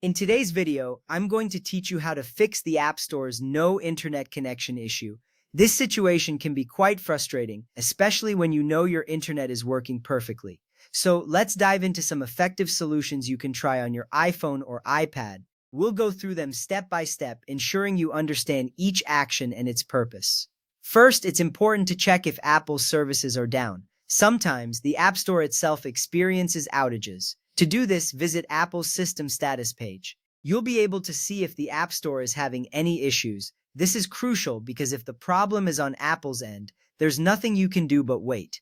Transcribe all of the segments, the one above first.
In today's video, I'm going to teach you how to fix the App Store's no internet connection issue. This situation can be quite frustrating, especially when you know your internet is working perfectly. So let's dive into some effective solutions you can try on your iPhone or iPad. We'll go through them step by step, ensuring you understand each action and its purpose. First, it's important to check if Apple's services are down. Sometimes the App Store itself experiences outages. To do this, visit Apple's system status page. You'll be able to see if the App Store is having any issues. This is crucial because if the problem is on Apple's end, there's nothing you can do but wait.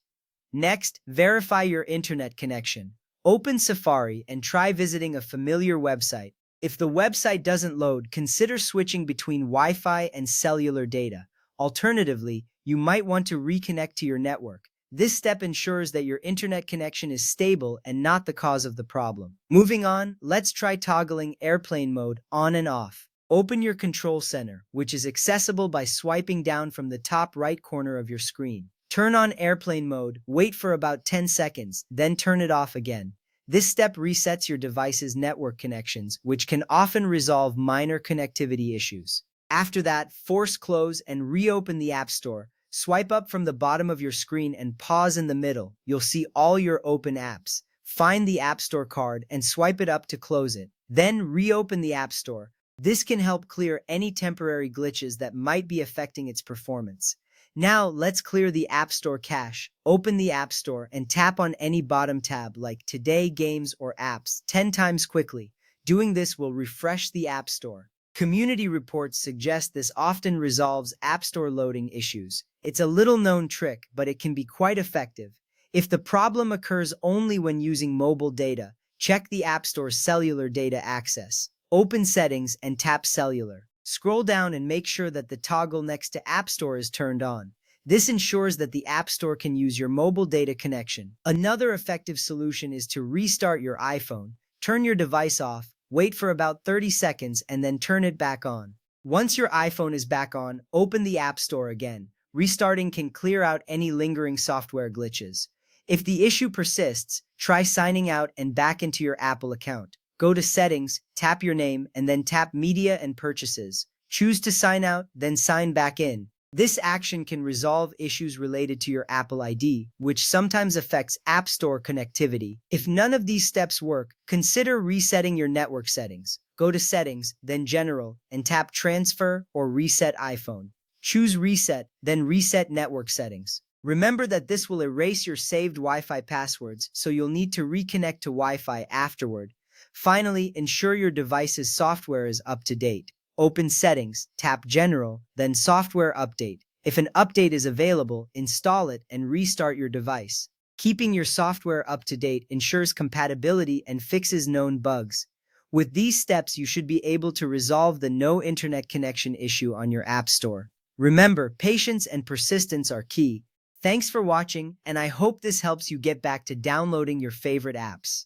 Next, verify your internet connection. Open Safari and try visiting a familiar website. If the website doesn't load, consider switching between Wi-Fi and cellular data. Alternatively, you might want to reconnect to your network. This step ensures that your internet connection is stable and not the cause of the problem. Moving on, let's try toggling airplane mode on and off. Open your control center, which is accessible by swiping down from the top right corner of your screen. Turn on airplane mode, wait for about 10 seconds, then turn it off again. This step resets your device's network connections, which can often resolve minor connectivity issues. After that, force close and reopen the App Store. Swipe up from the bottom of your screen and pause in the middle. You'll see all your open apps. Find the App Store card and swipe it up to close it. Then reopen the App Store. This can help clear any temporary glitches that might be affecting its performance. Now, let's clear the App Store cache. Open the App Store and tap on any bottom tab like Today, Games, or Apps 10 times quickly. Doing this will refresh the App Store. Community reports suggest this often resolves App Store loading issues. It's a little-known trick, but it can be quite effective. If the problem occurs only when using mobile data, check the App Store's cellular data access. Open Settings and tap Cellular. Scroll down and make sure that the toggle next to App Store is turned on. This ensures that the App Store can use your mobile data connection. Another effective solution is to restart your iPhone. Turn your device off, wait for about 30 seconds, and then turn it back on. Once your iPhone is back on, open the App Store again. Restarting can clear out any lingering software glitches. If the issue persists, try signing out and back into your Apple account. Go to Settings, tap your name, and then tap Media and Purchases. Choose to sign out, then sign back in. This action can resolve issues related to your Apple ID, which sometimes affects App Store connectivity. If none of these steps work, consider resetting your network settings. Go to Settings, then General, and tap Transfer or Reset iPhone. Choose Reset, then Reset Network Settings. Remember that this will erase your saved Wi-Fi passwords, so you'll need to reconnect to Wi-Fi afterward. Finally, ensure your device's software is up to date. Open Settings, tap General, then Software Update. If an update is available, install it and restart your device. Keeping your software up to date ensures compatibility and fixes known bugs. With these steps, you should be able to resolve the no internet connection issue on your App Store. Remember, patience and persistence are key. Thanks for watching, and I hope this helps you get back to downloading your favorite apps.